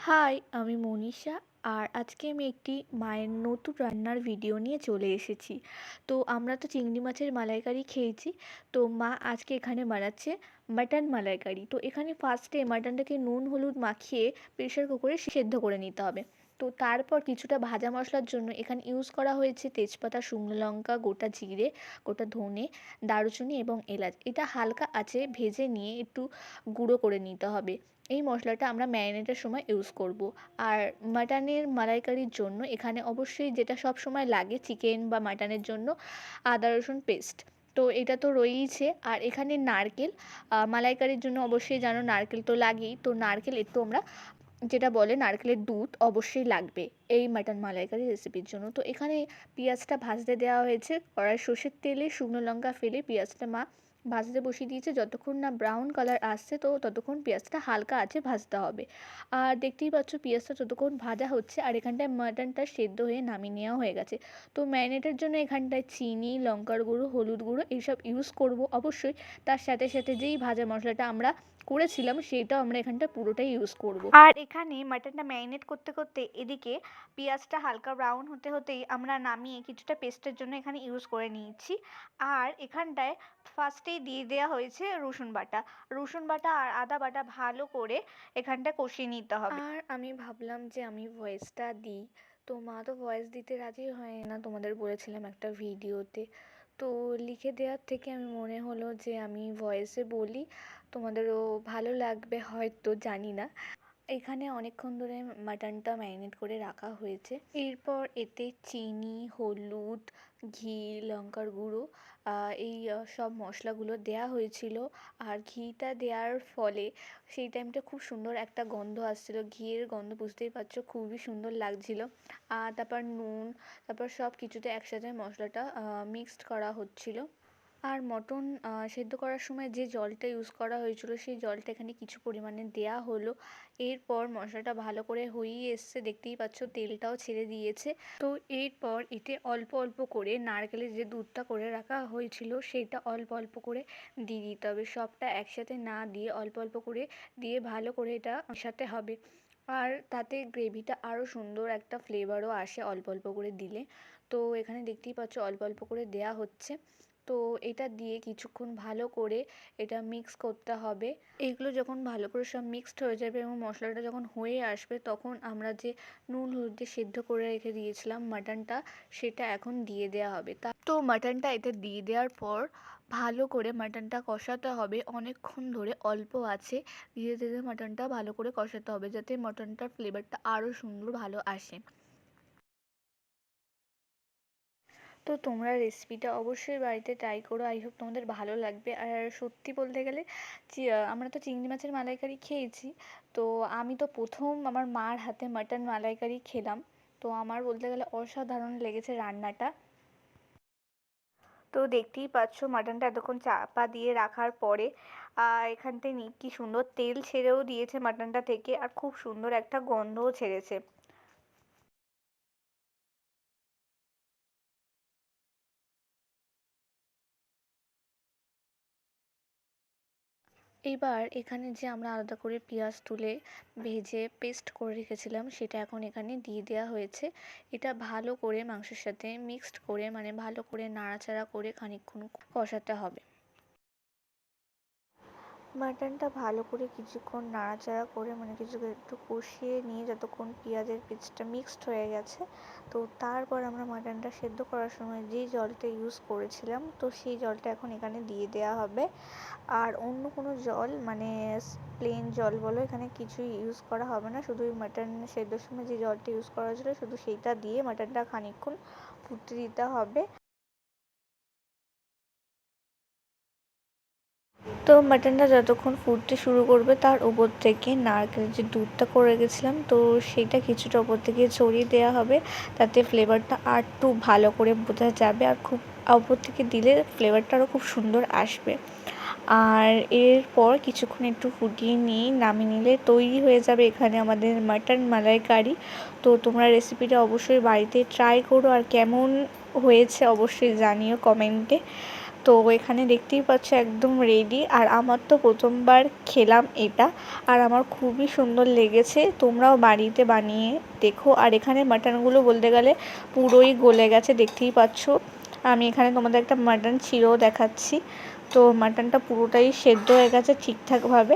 High, আমি মনীষা। আর আজকে আমি একটি মায়ের নতুন রান্নার ভিডিও নিয়ে চলে এসেছি। তো আমরা তো চিংড়ি মাছের মালাইকারি খেয়েছি। তো মা আজকে এখানে বানাচ্ছে মাটন মালাইকারি। তো এখানে ফার্স্টে মাটনটাকে নুন হলুদ মাখিয়ে প্রেশার কুকারে সেদ্ধ করে নিতে হবে। তো তারপর কিছুটা ভাজা মশলার জন্য এখানে ইউজ করা হয়েছে তেজপাতা, শুকনো লঙ্কা, গোটা জিরে, গোটা ধনে, দারুচিনি এবং এলাচ। এটা হালকা আঁচে ভেজে নিয়ে একটু গুঁড়ো করে নিতে হবে। এই মশলাটা আমরা ম্যারিনেটের সময় ইউজ করব। আর মাটনের মালাইকারির জন্য এখানে অবশ্যই যেটা সব সময় লাগে চিকেন বা মাটনের জন্য, আদা রসুন পেস্ট। তো এটা তো রয়েইছে। আর এখানে নারকেল, মালাইকারির জন্য অবশ্যই জানো নারকেল তো লাগেই। তো নারকেল একটু আমরা যেটা বলে নারকেলের দুধ অবশ্যই লাগবে এই মাটন মালাইকারি রেসিপির জন্য। তো এখানে পেঁয়াজটা ভাজতে দেওয়া হয়েছে কড়াই, সর্ষের তেলে শুকনো লঙ্কা ফেলে পেঁয়াজটা মা ভাজতে বসিয়ে দিয়েছে। যতক্ষণ না ব্রাউন কালার আসছে তো ততক্ষণ পেঁয়াজটা হালকা আঁচে ভাজতে হবে। আর দেখতেই পাচ্ছ পেঁয়াজটা যতক্ষণ ভাজা হচ্ছে আর এখানটায় মাটনটা সেদ্ধ হয়ে নামিয়ে নেওয়া হয়ে গেছে। তো ম্যারিনেটের জন্য এখানটায় চিনি, লঙ্কার গুঁড়ো, হলুদ গুঁড়ো এইসব ইউজ করব অবশ্যই। তার সাথে সাথে যেই ভাজা মশলাটা আমরা করেছিলাম সেটাও আমরা এখানটা পুরোটাই ইউজ করব। আর এখানে মাটনটা ম্যারিনেট করতে করতে এদিকে পেঁয়াজটা হালকা ব্রাউন হতে হতেই আমরা নামিয়ে কিছুটা পেস্টের জন্য এখানে ইউজ করে নিয়েছি। আর এখানটায় ফার্স্টেই দিয়ে দেওয়া হয়েছে রসুন বাটা। রসুন বাটা আর আদা বাটা ভালো করে এখানটা কষিয়ে নিতে হবে। আর আমি ভাবলাম যে আমি ভয়েসটা দিই। তো মা তো ভয়েস দিতে রাজি হয় না, তোমাদের বলেছিলাম একটা ভিডিওতে। তো লিখে দেওয়ার থেকে আমি মনে হলো যে আমি ভয়েসে বলি, তোমাদেরও ভালো লাগবে হয়তো, জানি না। এখানে অনেকক্ষণ ধরে মাটনটা ম্যারিনেট করে রাখা হয়েছে। এরপর এতে চিনি, হলুদ, ঘি, লঙ্কার গুঁড়ো, এই সব মশলাগুলো দেয়া হয়েছিল। আর ঘিটা দেওয়ার ফলে সেই টাইমটা খুব সুন্দর একটা গন্ধ আসছিল, ঘিয়ের গন্ধ, বুঝতেই পারছো খুবই সুন্দর লাগছিল। আর তারপর নুন, তারপর সব কিছুতে একসাথে মশলাটা মিক্সড করা হচ্ছিল। আর মটন সেদ্ধ করার সময় যে জলটা ইউজ করা হয়েছিল সেই জলটা এখানে কিছু পরিমাণে দেয়া হলো। এরপর মশলাটা ভালো করে হয়েই এসছে, দেখতেই পাচ্ছ তেলটাও ছেড়ে দিয়েছে। তো এরপর এতে অল্প অল্প করে নারকেলের যে দুধটা করে রাখা হয়েছিল সেইটা অল্প অল্প করে দিয়ে দিতে হবে। সবটা একসাথে না দিয়ে অল্প অল্প করে দিয়ে ভালো করে এটা মেশাতে হবে। আর তাতে গ্রেভিটা আরও সুন্দর একটা ফ্লেভারও আসে অল্প অল্প করে দিলে। তো এখানে দেখতেই পাচ্ছ অল্প অল্প করে দেয়া হচ্ছে। তো এটা দিয়ে কিছুক্ষণ ভালো করে এটা মিক্স করতে হবে। এগুলো যখন ভালো করে সব মিক্সড হয়ে যাবে এবং মশলাটা যখন হয়ে আসবে তখন আমরা যে নুন হলুদ দিয়ে সেদ্ধ করে রেখে দিয়েছিলাম মাটনটা, সেটা এখন দিয়ে দেওয়া হবে। তো মাটনটা এতে দিয়ে দেওয়ার পর ভালো করে মাটনটা কষাতে হবে অনেকক্ষণ ধরে অল্প আছে, ধীরে ধীরে মাটনটা ভালো করে কষাতে হবে যাতে মাটনটার ফ্লেভারটা আরও সুন্দর ভালো আসে। তো তোমরা রেসিপিটা অবশ্যই বাড়িতে ট্রাই করো, আই হোপ তোমাদের ভালো লাগবে। আর সত্যি বলতে গেলে আমরা তো চিংড়ি মাছের মালাইকারি খেয়েছি। তো আমি তো প্রথম আমার মার হাতে মাটন মালাইকারি খেলাম। তো আমার বলতে গেলে অসাধারণ লেগেছে রান্নাটা। তো দেখতেই পাচ্ছ মাটনটা এতক্ষণ চাপা দিয়ে রাখার পরে এখানটায় কি সুন্দর তেল ছেড়েও দিয়েছে মাটনটা থেকে, আর খুব সুন্দর একটা গন্ধও ছেড়েছে। এবার এখানে যে আমরা আলাদা করে পেঁয়াজ তুলে ভেজে পেস্ট করে রেখেছিলাম সেটা এখন এখানে দিয়ে দেওয়া হয়েছে। এটা ভালো করে মাংসের সাথে মিক্সড করে, মানে ভালো করে নাড়াচাড়া করে খানিকক্ষণ কষাতে হবে। মাটনটা ভালো করে কিছুক্ষণ নাড়াচাড়া করে, মানে কিছুক্ষণ একটু কষিয়ে নিয়ে যতক্ষণ পেঁয়াজের পেস্টটা মিক্সড হয়ে গেছে, তো তারপর আমরা মাটনটা সেদ্ধ করার সময় যে জলটা ইউজ করেছিলাম তো সেই জলটা এখন এখানে দিয়ে দেওয়া হবে। আর অন্য কোনো জল, মানে প্লেন জল বলো, এখানে কিছুই ইউজ করা হবে না। শুধু মাটন সেদ্ধর সময় যে জলটা ইউজ করা হয়েছিল শুধু সেইটা দিয়ে মাটনটা খানিকক্ষণ ফুটতে দিতে হবে। তো মাটনটা যতক্ষণ ফুটতে শুরু করবে তার উপর থেকে নারকেলের যে দুধটা করে রেখেছিলাম তো সেইটা কিছুটা উপর থেকে ছড়িয়ে দেওয়া হবে, তাতে ফ্লেভারটা আর একটু ভালো করে বোঝা যাবে। আর খুব উপর থেকে দিলে ফ্লেভারটা আরও খুব সুন্দর আসবে। আর এরপর কিছুক্ষণ একটু ফুটিয়ে নিয়ে নামিয়ে নিলে তৈরি হয়ে যাবে এখানে আমাদের মাটন মালাইকারি। তো তোমরা রেসিপিটা অবশ্যই বাড়িতে ট্রাই করো আর কেমন হয়েছে অবশ্যই জানিও কমেন্টে। তো এখানে দেখতেই পাচ্ছ একদম রেডি। আর আমার তো প্রথমবার খেলাম এটা, আর আমার খুবই সুন্দর লেগেছে। তোমরাও বাড়িতে বানিয়ে দেখো। আর এখানে মাটনগুলো বলতে গেলে পুরোই গলে গেছে, দেখতেই পাচ্ছ। আমি এখানে তোমাদের একটা মাটন ছিঁড়েও দেখাচ্ছি। তো মাটনটা পুরোটাই সেদ্ধ হয়ে গেছে ঠিকঠাকভাবে।